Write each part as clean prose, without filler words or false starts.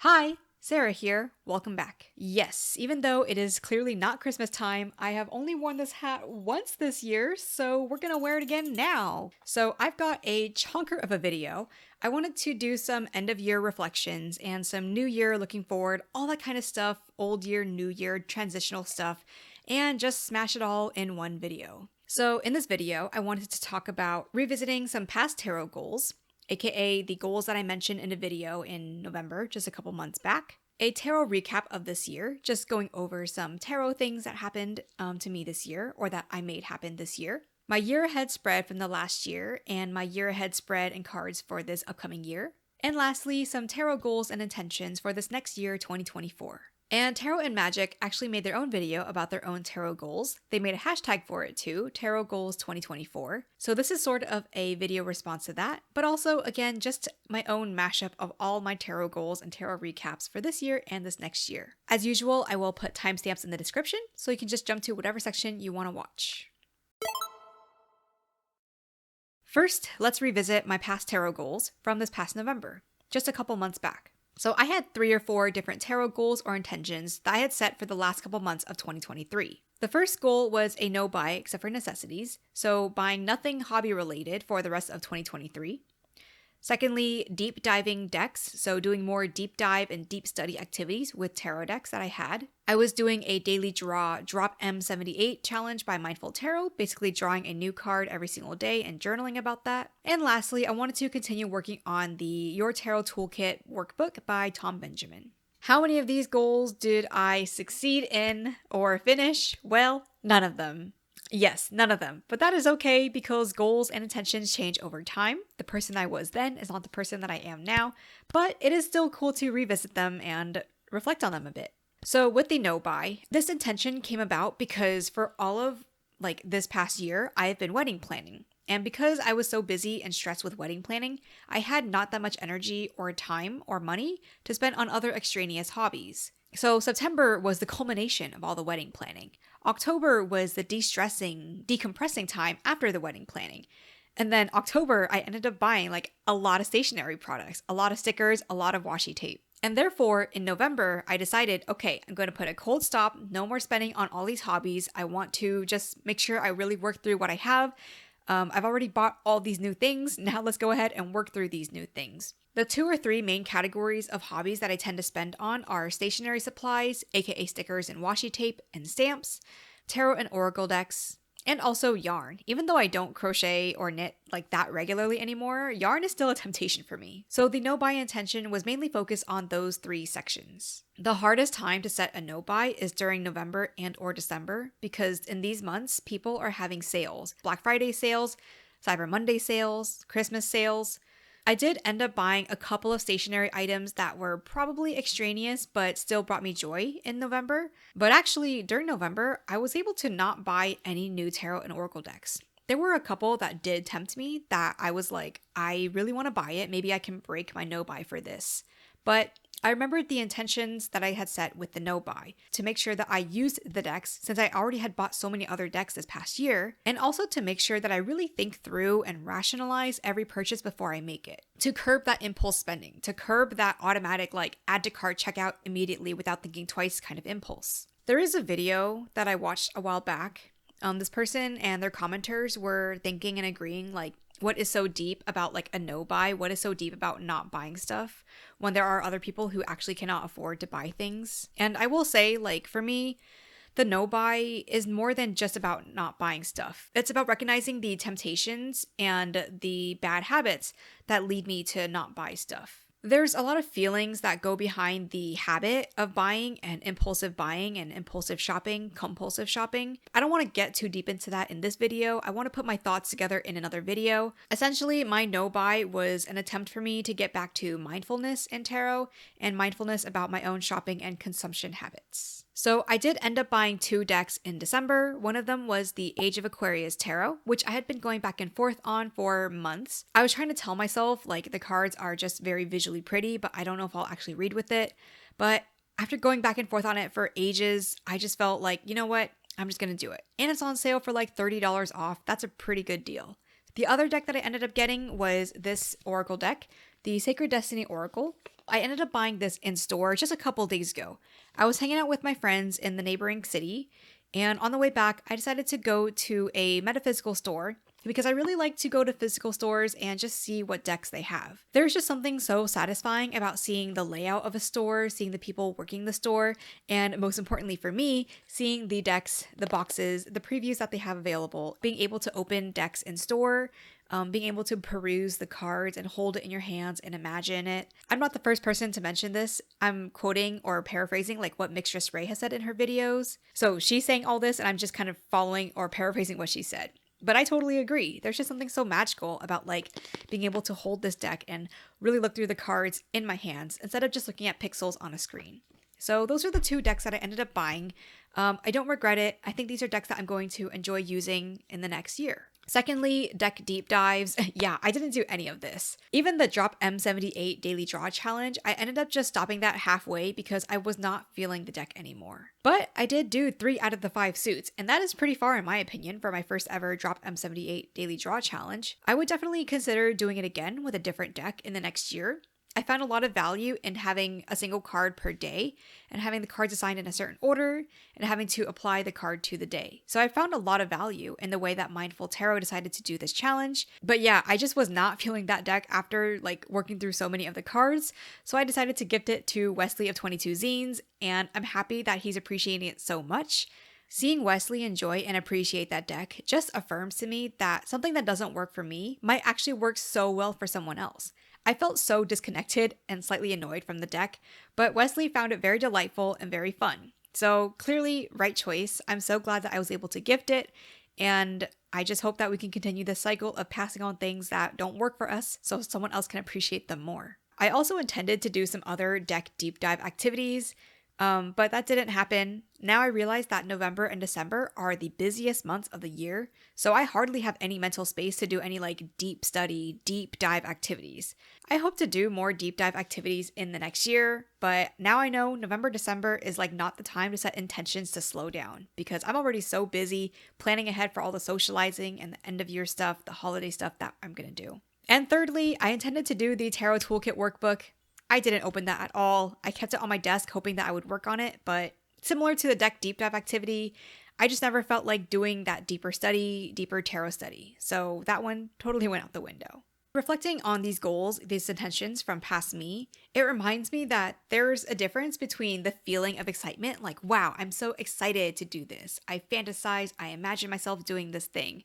Hi, Sarah here. Welcome back. Yes, even though it is clearly not Christmas time, I have only worn this hat once this year, so we're gonna wear it again now. So I've got a chunker of a video. I wanted to do some end of year reflections and some new year looking forward, all that kind of stuff, old year, new year, transitional stuff, and just smash it all in one video. So in this video, I wanted to talk about revisiting some past tarot goals, aka the goals that I mentioned in a video in November, just a couple months back. A tarot recap of this year, just going over some tarot things that happened to me this year, or that I made happen this year. My year ahead spread from the last year, and my year ahead spread and cards for this upcoming year. And lastly, some tarot goals and intentions for this next year, 2024. And Tarot and Magic actually made their own video about their own tarot goals. They made a hashtag for it too, Tarot Goals 2024. So this is sort of a video response to that, but also, again, just my own mashup of all my tarot goals and tarot recaps for this year and this next year. As usual, I will put timestamps in the description, so you can just jump to whatever section you want to watch. First, let's revisit my past tarot goals from this past November, just a couple months back. So I had 3 or 4 different tarot goals or intentions that I had set for the last couple months of 2023. The first goal was a no buy except for necessities, so buying nothing hobby related for the rest of 2023. Secondly, deep diving decks, so doing more deep dive and deep study activities with tarot decks that I had. I was doing a daily draw Drop M78 challenge by Mindful Tarot, basically drawing a new card every single day and journaling about that. And lastly, I wanted to continue working on the Your Tarot Toolkit workbook by Tom Benjamin. How many of these goals did I succeed in or finish? Well, none of them. Yes, none of them. But that is okay because goals and intentions change over time. The person I was then is not the person that I am now, but it is still cool to revisit them and reflect on them a bit. So with the no buy, this intention came about because for all of this past year, I have been wedding planning. And because I was so busy and stressed with wedding planning, I had not that much energy or time or money to spend on other extraneous hobbies. So September was the culmination of all the wedding planning. October was the de-stressing, decompressing time after the wedding planning. And then October, I ended up buying a lot of stationery products, a lot of stickers, a lot of washi tape. And therefore, in November, I decided, okay, I'm going to put a cold stop, no more spending on all these hobbies. I want to just make sure I really work through what I have. I've already bought all these new things. Now let's go ahead and work through these new things. The 2 or 3 main categories of hobbies that I tend to spend on are stationery supplies, aka stickers and washi tape and stamps, tarot and oracle decks, and also yarn. Even though I don't crochet or knit like that regularly anymore, yarn is still a temptation for me. So the no buy intention was mainly focused on those 3 sections. The hardest time to set a no buy is during November and or December because in these months, people are having sales, Black Friday sales, Cyber Monday sales, Christmas sales. I did end up buying a couple of stationery items that were probably extraneous but still brought me joy in November. But actually, during November, I was able to not buy any new tarot and oracle decks. There were a couple that did tempt me that I was like, I really want to buy it. Maybe I can break my no buy for this. But I remembered the intentions that I had set with the no buy to make sure that I used the decks since I already had bought so many other decks this past year, and also to make sure that I really think through and rationalize every purchase before I make it. To curb that impulse spending, to curb that automatic add to cart checkout immediately without thinking twice kind of impulse. There is a video that I watched a while back. This person and their commenters were thinking and agreeing what is so deep about a no buy? What is so deep about not buying stuff when there are other people who actually cannot afford to buy things? And I will say, for me, the no buy is more than just about not buying stuff. It's about recognizing the temptations and the bad habits that lead me to not buy stuff. There's a lot of feelings that go behind the habit of buying and impulsive shopping, compulsive shopping. I don't want to get too deep into that in this video. I want to put my thoughts together in another video. Essentially, my no buy was an attempt for me to get back to mindfulness in tarot and mindfulness about my own shopping and consumption habits. So I did end up buying 2 decks in December. One of them was the Age of Aquarius Tarot, which I had been going back and forth on for months. I was trying to tell myself the cards are just very visually pretty, but I don't know if I'll actually read with it. But after going back and forth on it for ages, I just felt you know what? I'm just gonna do it. And it's on sale for $30 off. That's a pretty good deal. The other deck that I ended up getting was this Oracle deck, the Sacred Destiny Oracle. I ended up buying this in store just a couple days ago. I was hanging out with my friends in the neighboring city, and on the way back, I decided to go to a metaphysical store because I really like to go to physical stores and just see what decks they have. There's just something so satisfying about seeing the layout of a store, seeing the people working the store, and most importantly for me, seeing the decks, the boxes, the previews that they have available, being able to open decks in store, being able to peruse the cards and hold it in your hands and imagine it. I'm not the first person to mention this. I'm quoting or paraphrasing like what Mixtress Ray has said in her videos. So she's saying all this and I'm just kind of following or paraphrasing what she said. But I totally agree. There's just something so magical about like being able to hold this deck and really look through the cards in my hands instead of just looking at pixels on a screen. So those are the 2 decks that I ended up buying. I don't regret it. I think these are decks that I'm going to enjoy using in the next year. Secondly, deck deep dives. Yeah, I didn't do any of this. Even the drop M78 daily draw challenge, I ended up just stopping that halfway because I was not feeling the deck anymore. But I did do 3 out of the 5 suits, and that is pretty far in my opinion for my first ever drop M78 daily draw challenge. I would definitely consider doing it again with a different deck in the next year. I found a lot of value in having a single card per day and having the cards assigned in a certain order and having to apply the card to the day. So I found a lot of value in the way that Mindful Tarot decided to do this challenge. But yeah, I just was not feeling that deck after like working through so many of the cards. So I decided to gift it to Wesley of 22 Zines, and I'm happy that he's appreciating it so much. Seeing Wesley enjoy and appreciate that deck just affirms to me that something that doesn't work for me might actually work so well for someone else. I felt so disconnected and slightly annoyed from the deck, but Wesley found it very delightful and very fun. So clearly, right choice. I'm so glad that I was able to gift it, and I just hope that we can continue this cycle of passing on things that don't work for us so someone else can appreciate them more. I also intended to do some other deck deep dive activities, but that didn't happen. Now I realize that November and December are the busiest months of the year, so I hardly have any mental space to do any like deep study, deep dive activities. I hope to do more deep dive activities in the next year, but now I know November, December is like not the time to set intentions to slow down because I'm already so busy planning ahead for all the socializing and the end of year stuff, the holiday stuff that I'm gonna do. And thirdly, I intended to do the Tarot Toolkit workbook. I didn't open that at all. I kept it on my desk hoping that I would work on it, but similar to the deck deep dive activity, I just never felt like doing that deeper study, deeper tarot study. So that one totally went out the window. Reflecting on these goals, these intentions from past me, it reminds me that there's a difference between the feeling of excitement, like, wow, I'm so excited to do this. I fantasize, I imagine myself doing this thing,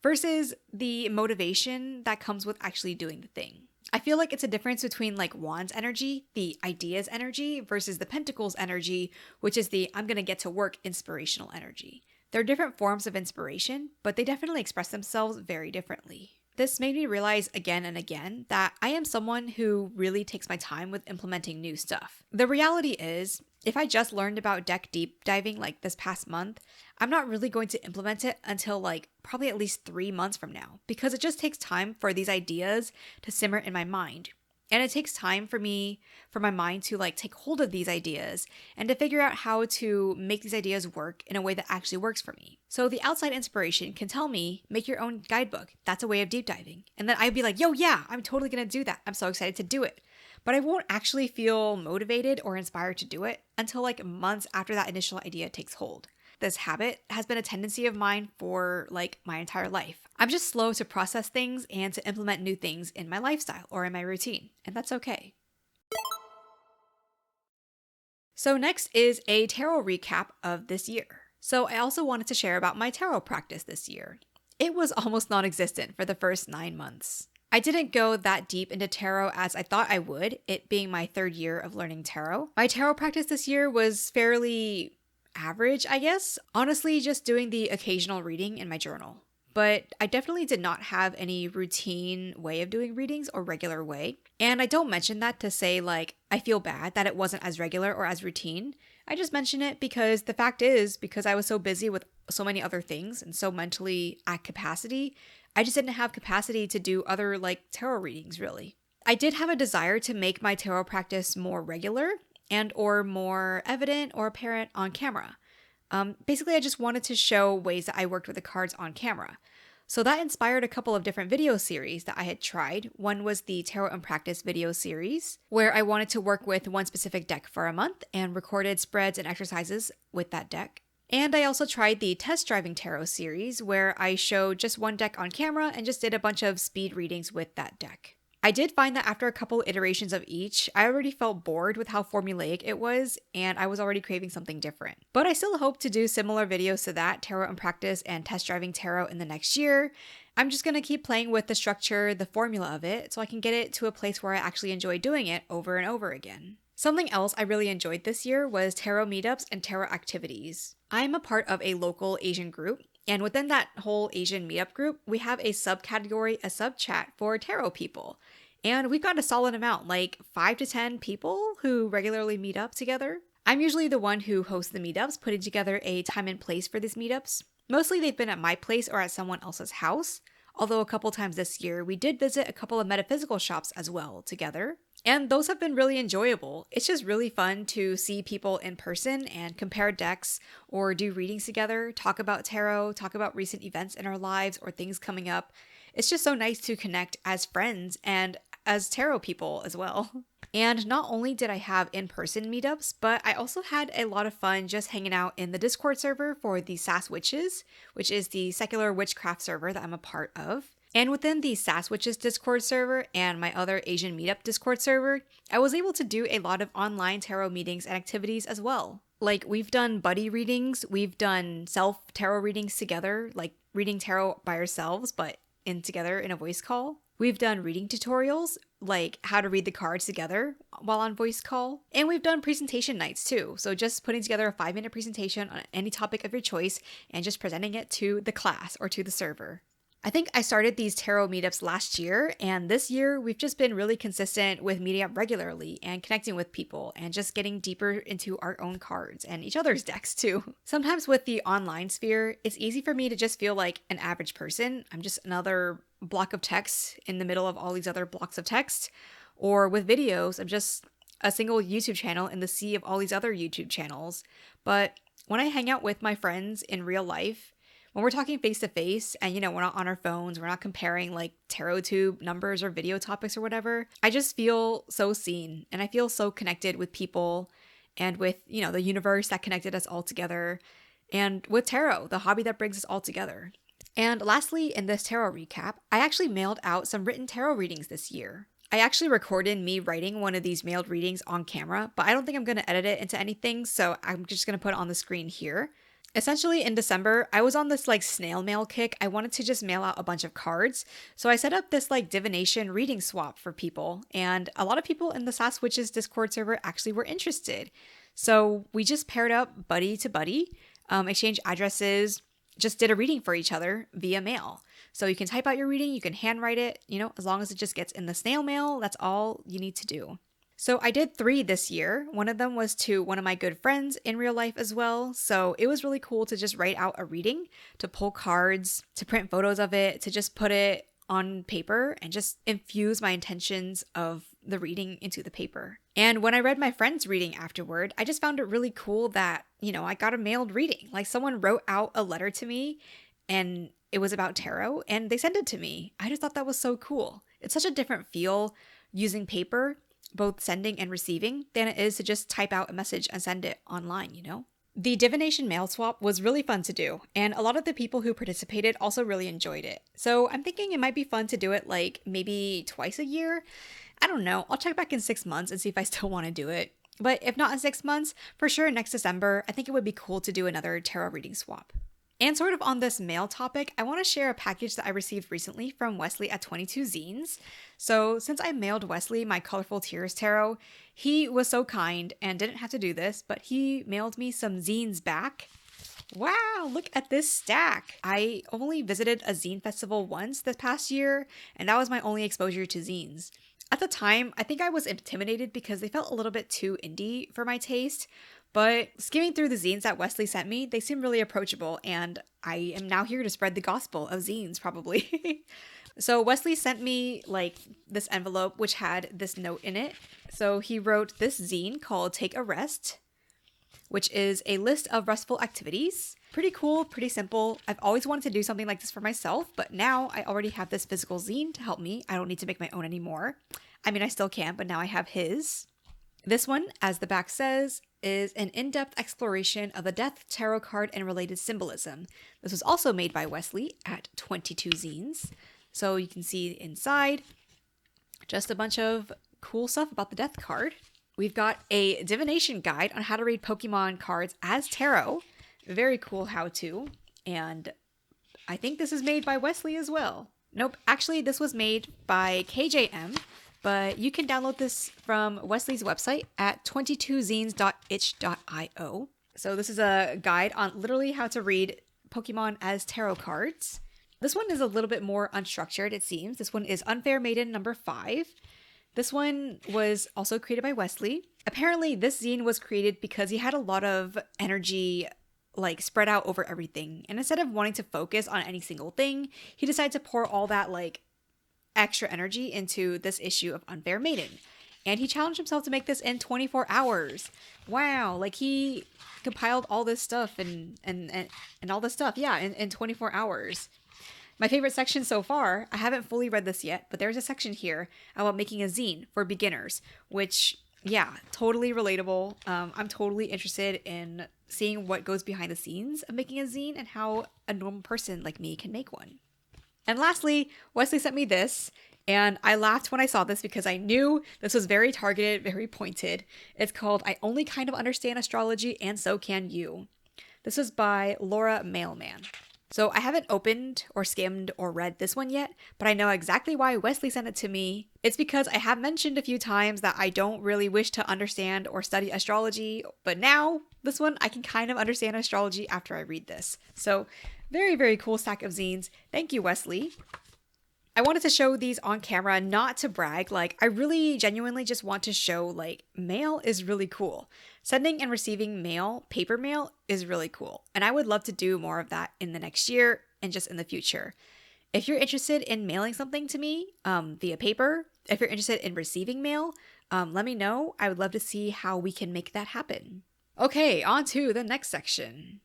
versus the motivation that comes with actually doing the thing. I feel like it's a difference between like Wands energy, the ideas energy, versus the Pentacles energy, which is the I'm gonna get to work inspirational energy. They're different forms of inspiration, but they definitely express themselves very differently. This made me realize again and again that I am someone who really takes my time with implementing new stuff. The reality is, if I just learned about deck deep diving like this past month, I'm not really going to implement it until like probably at least 3 months from now because it just takes time for these ideas to simmer in my mind. And it takes time for my mind to like take hold of these ideas and to figure out how to make these ideas work in a way that actually works for me. So the outside inspiration can tell me, make your own guidebook. That's a way of deep diving. And then I'd be like, yo, yeah, I'm totally gonna do that. I'm so excited to do it. But I won't actually feel motivated or inspired to do it until like months after that initial idea takes hold. This habit has been a tendency of mine for like my entire life. I'm just slow to process things and to implement new things in my lifestyle or in my routine, and that's okay. So next is a tarot recap of this year. So I also wanted to share about my tarot practice this year. It was almost non-existent for the first 9 months. I didn't go that deep into tarot as I thought I would, it being my 3rd year of learning tarot. My tarot practice this year was fairly average, I guess. Honestly, just doing the occasional reading in my journal. But I definitely did not have any routine way of doing readings or regular way. And I don't mention that to say like I feel bad that it wasn't as regular or as routine. I just mention it because the fact is, because I was so busy with so many other things and so mentally at capacity, I just didn't have capacity to do other like tarot readings really. I did have a desire to make my tarot practice more regular and or more evident or apparent on camera. Basically, I just wanted to show ways that I worked with the cards on camera. So that inspired a couple of different video series that I had tried. One was the Tarot and Practice video series, where I wanted to work with one specific deck for a month and recorded spreads and exercises with that deck. And I also tried the Test Driving Tarot series, where I showed just one deck on camera and just did a bunch of speed readings with that deck. I did find that after a couple iterations of each, I already felt bored with how formulaic it was, and I was already craving something different. But I still hope to do similar videos to that, Tarot and Practice and Test Driving Tarot, in the next year. I'm just going to keep playing with the structure, the formula of it, so I can get it to a place where I actually enjoy doing it over and over again. Something else I really enjoyed this year was tarot meetups and tarot activities. I'm a part of a local Asian group, and within that whole Asian meetup group, we have a subcategory, a sub-chat for tarot people. And we've got a solid amount, like 5 to 10 people who regularly meet up together. I'm usually the one who hosts the meetups, putting together a time and place for these meetups. Mostly they've been at my place or at someone else's house, although a couple times this year we did visit a couple of metaphysical shops as well together. And those have been really enjoyable. It's just really fun to see people in person and compare decks or do readings together, talk about tarot, talk about recent events in our lives or things coming up. It's just so nice to connect as friends and as tarot people as well. And not only did I have in-person meetups, but I also had a lot of fun just hanging out in the Discord server for the Sass Witches, which is the secular witchcraft server that I'm a part of. And within the Sass Witches Discord server and my other Asian Meetup Discord server, I was able to do a lot of online tarot meetings and activities as well. Like, we've done buddy readings, we've done self-tarot readings together, like reading tarot by ourselves, but together in a voice call. We've done reading tutorials, like how to read the cards together while on voice call. And we've done presentation nights too. So just putting together a 5-minute presentation on any topic of your choice and just presenting it to the class or to the server. I think I started these tarot meetups last year, and this year we've just been really consistent with meeting up regularly and connecting with people and just getting deeper into our own cards and each other's decks too. Sometimes with the online sphere, it's easy for me to just feel like an average person. I'm just another block of text in the middle of all these other blocks of text. Or with videos, I'm just a single YouTube channel in the sea of all these other YouTube channels. But when I hang out with my friends in real life, when we're talking face to face and, we're not on our phones, we're not comparing like Tarottube numbers or video topics or whatever, I just feel so seen and I feel so connected with people and with, the universe that connected us all together, and with tarot, the hobby that brings us all together. And lastly, in this tarot recap, I actually mailed out some written tarot readings this year. I actually recorded me writing one of these mailed readings on camera, but I don't think I'm going to edit it into anything, so I'm just going to put it on the screen here. Essentially, in December, I was on this snail mail kick. I wanted to just mail out a bunch of cards. So I set up this divination reading swap for people. And a lot of people in the Sass Witches Discord server actually were interested. So we just paired up buddy to buddy, exchanged addresses, just did a reading for each other via mail. So you can type out your reading, you can handwrite it, as long as it just gets in the snail mail, that's all you need to do. So I did 3 this year. One of them was to one of my good friends in real life as well. So it was really cool to just write out a reading, to pull cards, to print photos of it, to just put it on paper and just infuse my intentions of the reading into the paper. And when I read my friend's reading afterward, I just found it really cool that, I got a mailed reading. Like, someone wrote out a letter to me and it was about tarot and they sent it to me. I just thought that was so cool. It's such a different feel using paper, both sending and receiving, than it is to just type out a message and send it online, The divination mail swap was really fun to do, and a lot of the people who participated also really enjoyed it. So I'm thinking it might be fun to do it maybe twice a year. I don't know. I'll check back in 6 months and see if I still want to do it. But if not in 6 months, for sure next December, I think it would be cool to do another tarot reading swap. And sort of on this mail topic, I want to share a package that I received recently from Wesley at 22 Zines. So since I mailed Wesley my Colorful Tears Tarot, he was so kind and didn't have to do this, but he mailed me some zines back. Wow, look at this stack. I only visited a zine festival once this past year, and that was my only exposure to zines. At the time, I think I was intimidated because they felt a little bit too indie for my taste, but skimming through the zines that Wesley sent me, they seem really approachable, and I am now here to spread the gospel of zines, probably. So Wesley sent me this envelope which had this note in it. So he wrote this zine called Take a Rest, which is a list of restful activities. Pretty cool, pretty simple. I've always wanted to do something like this for myself, but now I already have this physical zine to help me. I don't need to make my own anymore. I mean, I still can, but now I have his. This one, as the back says, is an in-depth exploration of the Death Tarot card and related symbolism. This was also made by Wesley at 22 Zines. So you can see inside just a bunch of cool stuff about the Death card. We've got a divination guide on how to read Pokemon cards as tarot. Very cool how-to. And I think this is made by Wesley as well. Nope, actually this was made by KJM, but you can download this from Wesley's website at 22zines.itch.io. So this is a guide on literally how to read Pokemon as tarot cards. This one is a little bit more unstructured, it seems. This one is Unfair Maiden number 5. This one was also created by Wesley. Apparently this zine was created because he had a lot of energy like spread out over everything. And instead of wanting to focus on any single thing, he decided to pour all that like extra energy into this issue of Unfair Maiden. And he challenged himself to make this in 24 hours. Wow, like he compiled all this stuff and all this stuff, yeah, in 24 hours. My favorite section so far, I haven't fully read this yet, but there's a section here about making a zine for beginners, which, yeah, totally relatable. I'm totally interested in seeing what goes behind the scenes of making a zine and how a normal person like me can make one. And lastly, Wesley sent me this, and I laughed when I saw this because I knew this was very targeted, very pointed. It's called I Only Kind of Understand Astrology and So Can You. This was by Laura Mailman. So I haven't opened or skimmed or read this one yet, but I know exactly why Wesley sent it to me. It's because I have mentioned a few times that I don't really wish to understand or study astrology, but now this one I can kind of understand astrology after I read this. So very, very cool stack of zines. Thank you, Wesley. I wanted to show these on camera, not to brag. Like, I really genuinely just want to show, like, mail is really cool. Sending and receiving mail, paper mail, is really cool. And I would love to do more of that in the next year and just in the future. If you're interested in mailing something to me via paper, if you're interested in receiving mail, let me know. I would love to see how we can make that happen. Okay, on to the next section.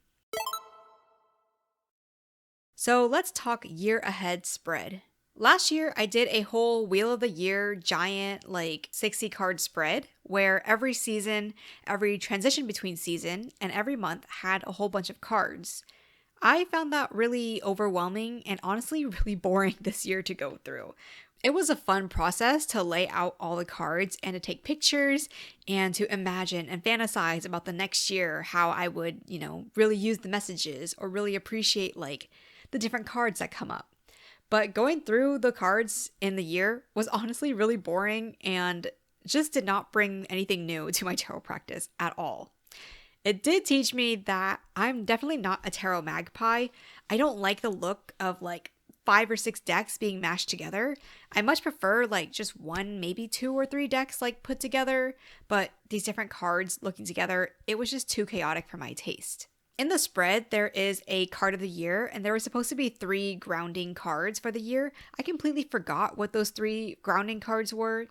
So let's talk year ahead spread. Last year, I did a whole Wheel of the Year giant, like 60 card spread where every season, every transition between season, and every month had a whole bunch of cards. I found that really overwhelming and honestly really boring this year to go through. It was a fun process to lay out all the cards and to take pictures and to imagine and fantasize about the next year, how I would, really use the messages or really appreciate like the different cards that come up. But going through the cards in the year was honestly really boring and just did not bring anything new to my tarot practice at all. It did teach me that I'm definitely not a tarot magpie. I don't like the look of like 5 or 6 decks being mashed together. I much prefer like just 1, maybe 2 or 3 decks like put together, but these different cards looking together, it was just too chaotic for my taste. In the spread, there is a card of the year, and there were supposed to be 3 grounding cards for the year. I completely forgot what those 3 grounding cards were.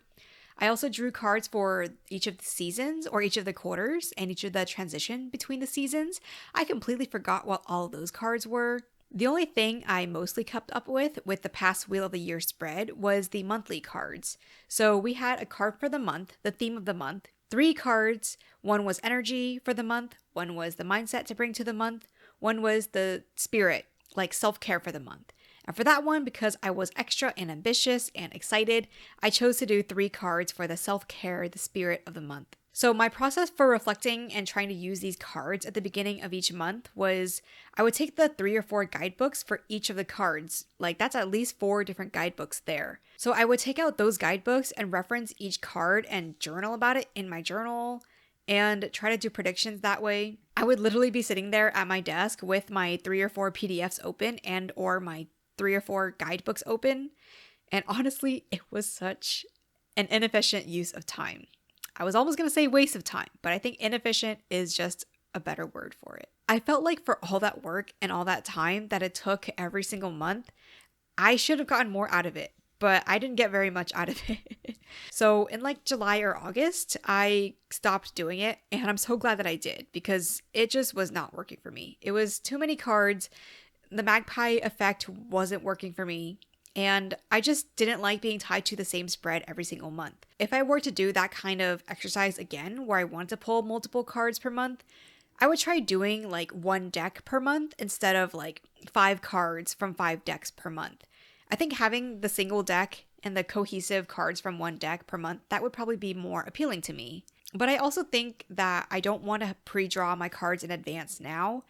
I also drew cards for each of the seasons, or each of the quarters, and each of the transition between the seasons. I completely forgot what all of those cards were. The only thing I mostly kept up with the past Wheel of the Year spread was the monthly cards. So we had a card for the month, the theme of the month, 3 cards. One was energy for the month, one was the mindset to bring to the month, one was the spirit, like self-care for the month. And for that one, because I was extra and ambitious and excited, I chose to do 3 cards for the self-care, the spirit of the month. So my process for reflecting and trying to use these cards at the beginning of each month was I would take the 3 or 4 guidebooks for each of the cards. Like that's at least 4 different guidebooks there. So I would take out those guidebooks and reference each card and journal about it in my journal and try to do predictions that way. I would literally be sitting there at my desk with my 3 or 4 PDFs open and or my 3 or 4 guidebooks open. And honestly, it was such an inefficient use of time. I was almost going to say waste of time, but I think inefficient is just a better word for it. I felt like for all that work and all that time that it took every single month, I should have gotten more out of it. but I didn't get very much out of it. So in like July or August, I stopped doing it, and I'm so glad that I did because it just was not working for me. It was too many cards. The magpie effect wasn't working for me. And I just didn't like being tied to the same spread every single month. If I were to do that kind of exercise again, where I want to pull multiple cards per month, I would try doing like one deck per month instead of like 5 cards from 5 decks per month. I think having the single deck and the cohesive cards from one deck per month, that would probably be more appealing to me. But I also think that I don't want to pre-draw my cards in advance now.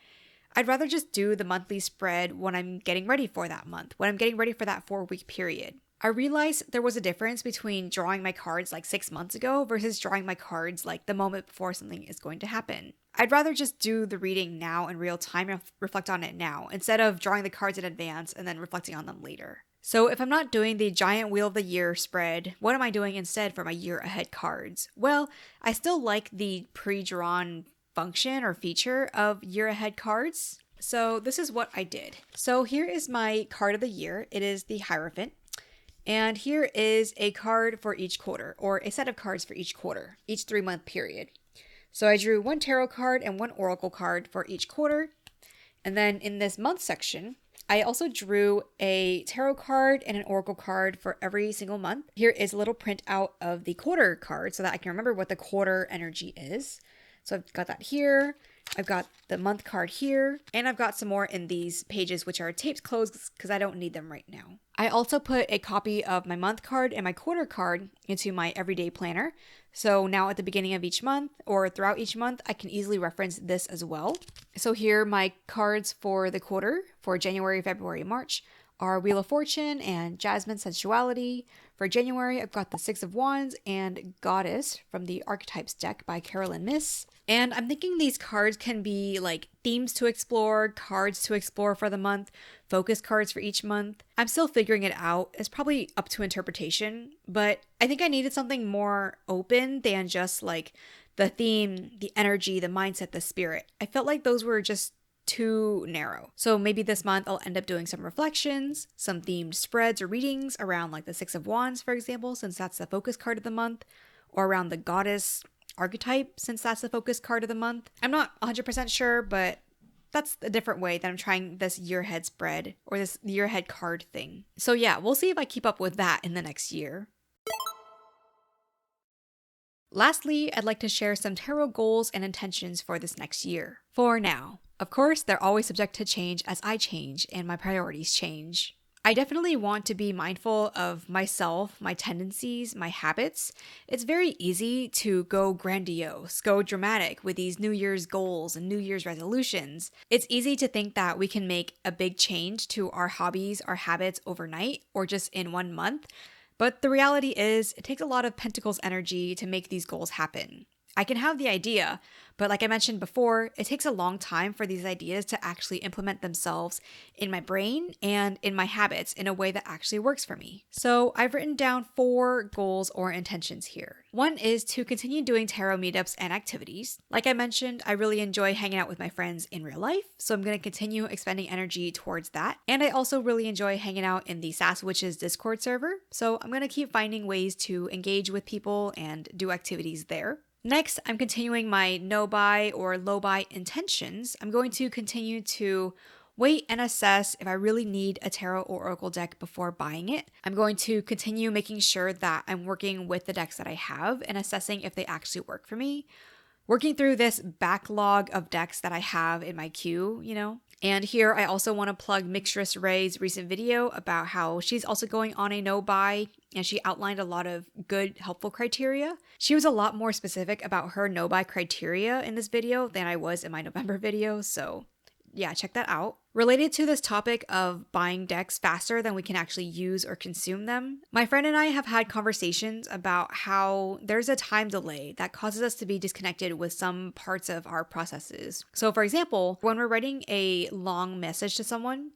I'd rather just do the monthly spread when I'm getting ready for that month, when I'm getting ready for that 4-week period. I realized there was a difference between drawing my cards like 6 months ago versus drawing my cards like the moment before something is going to happen. I'd rather just do the reading now in real time and reflect on it now, instead of drawing the cards in advance and then reflecting on them later. So if I'm not doing the giant Wheel of the Year spread, what am I doing instead for my year ahead cards? Well, I still like the pre-drawn function or feature of year ahead cards. So this is what I did. So here is my card of the year. It is the Hierophant. And here is a card for each quarter, or a set of cards for each quarter, each 3-month period. So I drew 1 tarot card and 1 oracle card for each quarter. And then in this month section, I also drew a tarot card and an oracle card for every single month. Here is a little printout of the quarter card so that I can remember what the quarter energy is. So I've got that here, I've got the month card here, and I've got some more in these pages which are taped closed because I don't need them right now. I also put a copy of my month card and my quarter card into my everyday planner. So now at the beginning of each month or throughout each month, I can easily reference this as well. So here my cards for the quarter for January, February, March are Wheel of Fortune and Jasmine Sensuality. For January, I've got the 6 of Wands and Goddess from the Archetypes deck by Carolyn Miss. And I'm thinking these cards can be like themes to explore, cards to explore for the month, focus cards for each month. I'm still figuring it out. It's probably up to interpretation, but I think I needed something more open than just like the theme, the energy, the mindset, the spirit. I felt like those were just too narrow. So maybe this month I'll end up doing some reflections, some themed spreads or readings around like the 6 of Wands, for example, since that's the focus card of the month, or around the Goddess archetype, since that's the focus card of the month. I'm not 100% sure, but that's a different way that I'm trying this year ahead spread or this year ahead card thing. So yeah, we'll see if I keep up with that in the next year. Lastly, I'd like to share some tarot goals and intentions for this next year. For now. Of course, they're always subject to change as I change and my priorities change. I definitely want to be mindful of myself, my tendencies, my habits. It's very easy to go grandiose, go dramatic with these New Year's goals and New Year's resolutions. It's easy to think that we can make a big change to our hobbies, our habits overnight or just in 1 month. But the reality is, it takes a lot of Pentacles energy to make these goals happen. I can have the idea, but like I mentioned before, it takes a long time for these ideas to actually implement themselves in my brain and in my habits in a way that actually works for me. So I've written down 4 goals or intentions here. One is to continue doing tarot meetups and activities. Like I mentioned, I really enjoy hanging out with my friends in real life, so I'm going to continue expending energy towards that. And I also really enjoy hanging out in the Sass Witches Discord server, so I'm going to keep finding ways to engage with people and do activities there. Next, I'm continuing my no-buy or low-buy intentions. I'm going to continue to wait and assess if I really need a tarot or oracle deck before buying it. I'm going to continue making sure that I'm working with the decks that I have and assessing if they actually work for me. Working through this backlog of decks that I have in my queue, And here I also want to plug Mixtress Ray's recent video about how she's also going on a no-buy, and she outlined a lot of good, helpful criteria. She was a lot more specific about her no-buy criteria in this video than I was in my November video, so yeah, check that out. Related to this topic of buying decks faster than we can actually use or consume them, my friend and I have had conversations about how there's a time delay that causes us to be disconnected with some parts of our processes. So for example, when we're writing a long message to someone,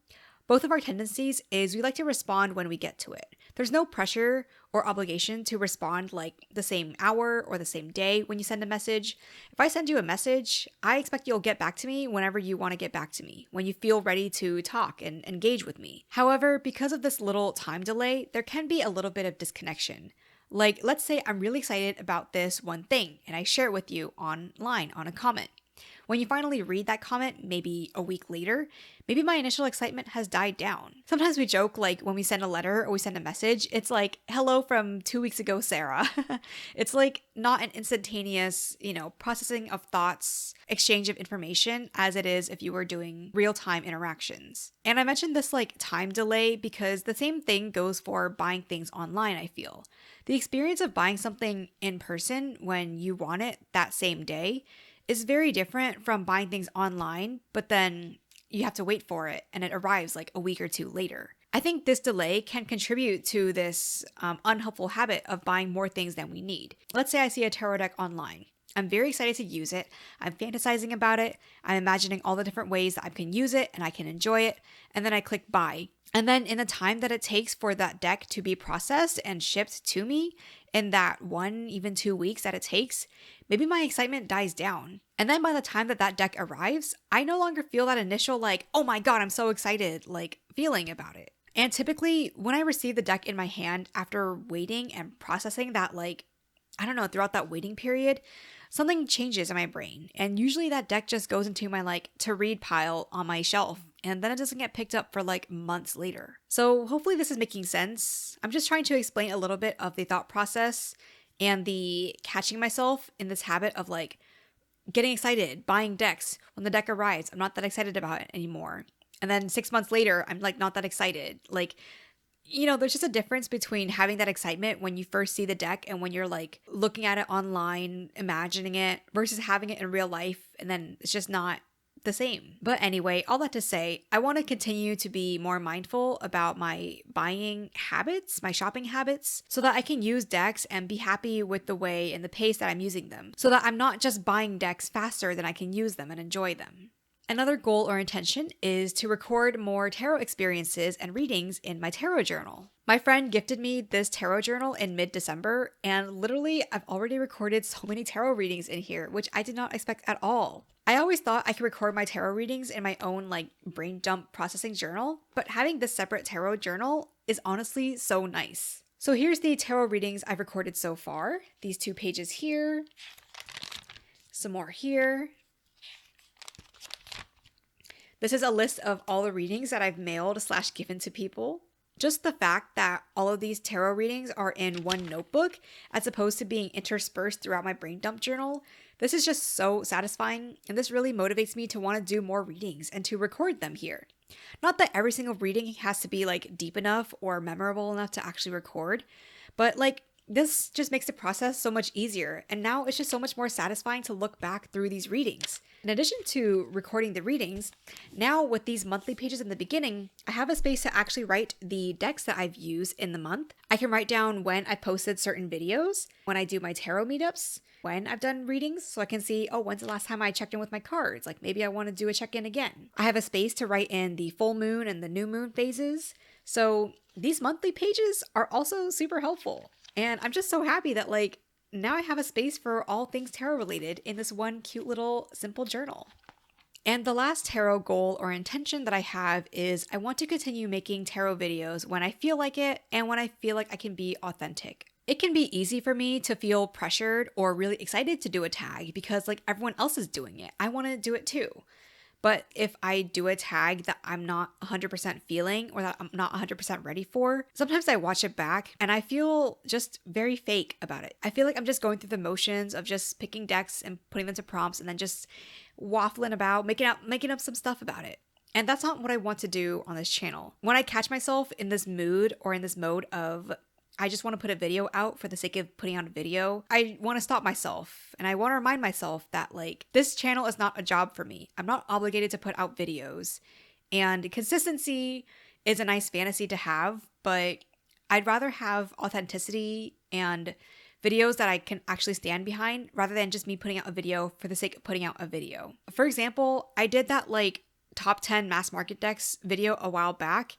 Both of our tendencies is we like to respond when we get to it. There's no pressure or obligation to respond like the same hour or the same day when you send a message. If I send you a message, I expect you'll get back to me whenever you want to get back to me, when you feel ready to talk and engage with me. However, because of this little time delay, there can be a little bit of disconnection. Like, let's say I'm really excited about this one thing and I share it with you online on a comment. When you finally read that comment, maybe a week later, maybe my initial excitement has died down. Sometimes we joke like when we send a letter or we send a message, it's like, hello from 2 weeks ago, Sarah. It's like not an instantaneous, processing of thoughts, exchange of information as it is if you were doing real-time interactions. And I mentioned this like time delay because the same thing goes for buying things online, I feel. The experience of buying something in person when you want it that same day is very different from buying things online, but then you have to wait for it and it arrives like a week or two later. I think this delay can contribute to this unhelpful habit of buying more things than we need. Let's say I see a tarot deck online. I'm very excited to use it. I'm fantasizing about it. I'm imagining all the different ways that I can use it and I can enjoy it. And then I click buy. And then in the time that it takes for that deck to be processed and shipped to me, in that 1, even 2 weeks that it takes, maybe my excitement dies down. And then by the time that that deck arrives, I no longer feel that initial like, oh my god, I'm so excited, like feeling about it. And typically when I receive the deck in my hand after waiting and processing that throughout that waiting period, something changes in my brain. And usually that deck just goes into my to read pile on my shelf. And then it doesn't get picked up for months later. So hopefully this is making sense. I'm just trying to explain a little bit of the thought process and the catching myself in this habit of getting excited, buying decks. When the deck arrives, I'm not that excited about it anymore. And then 6 months later, I'm not that excited. There's just a difference between having that excitement when you first see the deck and when you're looking at it online, imagining it, versus having it in real life. And then it's just not the same. But anyway, all that to say, I want to continue to be more mindful about my buying habits, my shopping habits, so that I can use decks and be happy with the way and the pace that I'm using them, so that I'm not just buying decks faster than I can use them and enjoy them. Another goal or intention is to record more tarot experiences and readings in my tarot journal. My friend gifted me this tarot journal in mid-December, and literally I've already recorded so many tarot readings in here, which I did not expect at all. I always thought I could record my tarot readings in my own brain dump processing journal, but having this separate tarot journal is honestly so nice. So here's the tarot readings I've recorded so far. These 2 pages here, some more here. This is a list of all the readings that I've mailed / given to people. Just the fact that all of these tarot readings are in one notebook as opposed to being interspersed throughout my brain dump journal, this is just so satisfying, and this really motivates me to want to do more readings and to record them here. Not that every single reading has to be deep enough or memorable enough to actually record, but this just makes the process so much easier, and now it's just so much more satisfying to look back through these readings. In addition to recording the readings, now with these monthly pages in the beginning, I have a space to actually write the decks that I've used in the month. I can write down when I posted certain videos, when I do my tarot meetups, when I've done readings, so I can see, when's the last time I checked in with my cards? Maybe I want to do a check-in again. I have a space to write in the full moon and the new moon phases. So these monthly pages are also super helpful. And I'm just so happy that now I have a space for all things tarot related in this one cute little simple journal. And the last tarot goal or intention that I have is I want to continue making tarot videos when I feel like it and when I feel like I can be authentic. It can be easy for me to feel pressured or really excited to do a tag because everyone else is doing it. I want to do it too. But if I do a tag that I'm not 100% feeling or that I'm not 100% ready for, sometimes I watch it back and I feel just very fake about it. I feel like I'm just going through the motions of just picking decks and putting them to prompts and then just waffling about, making up some stuff about it. And that's not what I want to do on this channel. When I catch myself in this mood or in this mode of I just want to put a video out for the sake of putting out a video, I want to stop myself and I want to remind myself that this channel is not a job for me. I'm not obligated to put out videos, and consistency is a nice fantasy to have, but I'd rather have authenticity and videos that I can actually stand behind rather than just me putting out a video for the sake of putting out a video. For example, I did that top 10 mass market decks video a while back,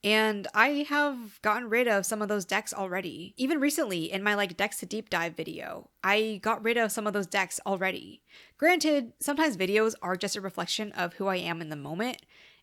and I have gotten rid of some of those decks already. Even recently in my decks to deep dive video, I got rid of some of those decks already. Granted, sometimes videos are just a reflection of who I am in the moment,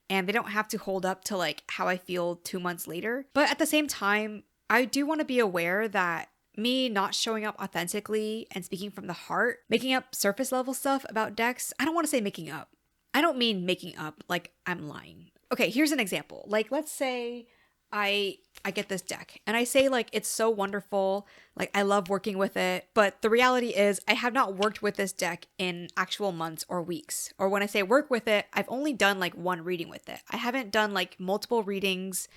and they don't have to hold up to how I feel 2 months later. But at the same time, I do want to be aware that me not showing up authentically and speaking from the heart, making up surface level stuff about decks, I don't want to say making up. I don't mean making up like I'm lying. Okay, here's an example. Let's say I get this deck and I say it's so wonderful, I love working with it, but the reality is I have not worked with this deck in actual months or weeks. Or when I say work with it, I've only done one reading with it. I haven't done multiple readings.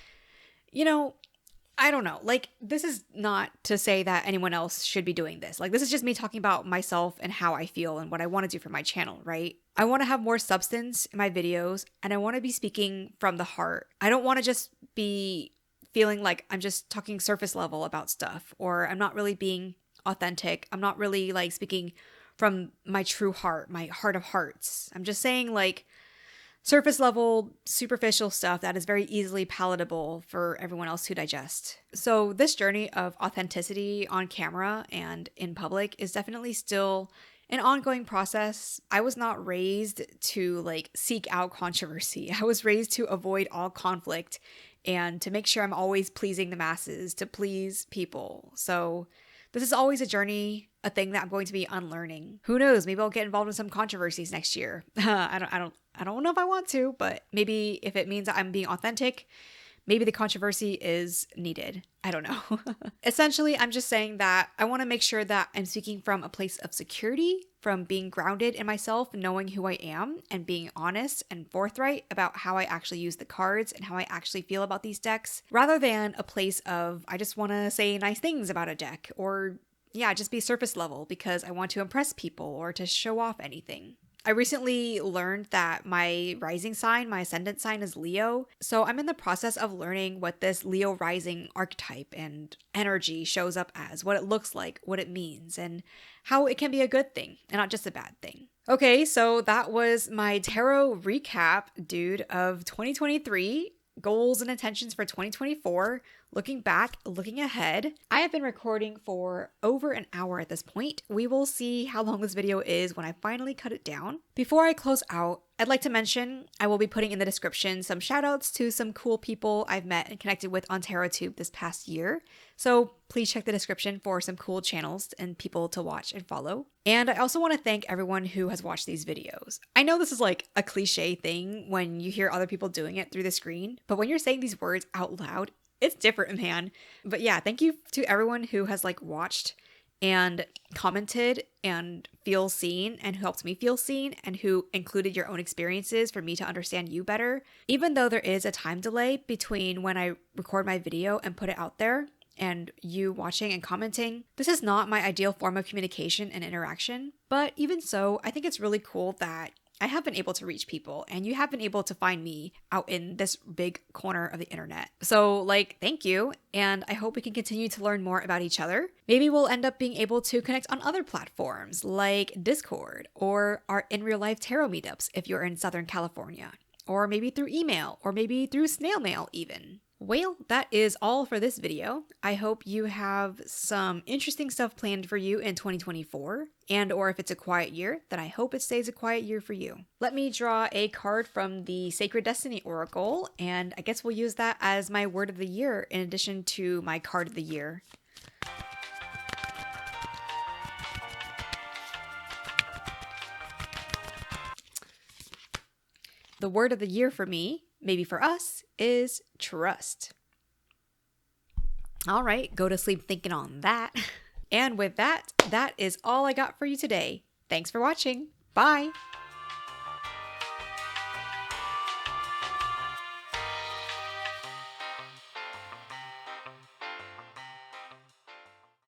I don't know. This is not to say that anyone else should be doing this. This is just me talking about myself and how I feel and what I want to do for my channel, right? I want to have more substance in my videos, and I want to be speaking from the heart. I don't want to just be feeling like I'm just talking surface level about stuff, or I'm not really being authentic. I'm not really speaking from my true heart, my heart of hearts. I'm just saying surface level, superficial stuff that is very easily palatable for everyone else to digest. So this journey of authenticity on camera and in public is definitely still an ongoing process. I was not raised to seek out controversy. I was raised to avoid all conflict and to make sure I'm always pleasing the masses, to please people. So this is always a journey, a thing that I'm going to be unlearning. Who knows? Maybe I'll get involved in some controversies next year. I don't know if I want to, but maybe if it means that I'm being authentic, maybe the controversy is needed. I don't know. Essentially, I'm just saying that I want to make sure that I'm speaking from a place of security, from being grounded in myself, knowing who I am, and being honest and forthright about how I actually use the cards and how I actually feel about these decks, rather than a place of I just want to say nice things about a deck, or just be surface level because I want to impress people or to show off anything. I recently learned that my rising sign, my ascendant sign is Leo. So I'm in the process of learning what this Leo rising archetype and energy shows up as, what it looks like, what it means, and how it can be a good thing and not just a bad thing. Okay, so that was my tarot recap, dude, of 2023. Goals and intentions for 2024, looking back, looking ahead. I have been recording for over an hour at this point. We will see how long this video is when I finally cut it down. Before I close out, I'd like to mention I will be putting in the description some shoutouts to some cool people I've met and connected with on TarotTube this past year. So please check the description for some cool channels and people to watch and follow. And I also want to thank everyone who has watched these videos. I know this is a cliche thing when you hear other people doing it through the screen, but when you're saying these words out loud, it's different, man. But yeah, thank you to everyone who has watched and commented and feels seen and who helped me feel seen and who included your own experiences for me to understand you better. Even though there is a time delay between when I record my video and put it out there and you watching and commenting, this is not my ideal form of communication and interaction. But even so, I think it's really cool that I have been able to reach people and you have been able to find me out in this big corner of the internet. So thank you. And I hope we can continue to learn more about each other. Maybe we'll end up being able to connect on other platforms like Discord or our in real life tarot meetups if you're in Southern California, or maybe through email, or maybe through snail mail even. Well, that is all for this video. I hope you have some interesting stuff planned for you in 2024, and or if it's a quiet year, then I hope it stays a quiet year for you. Let me draw a card from the Sacred Destiny Oracle, and I guess we'll use that as my word of the year in addition to my card of the year. The word of the year for me, maybe for us, is trust. All right, go to sleep thinking on that. And with that, that is all I got for you today. Thanks for watching. Bye.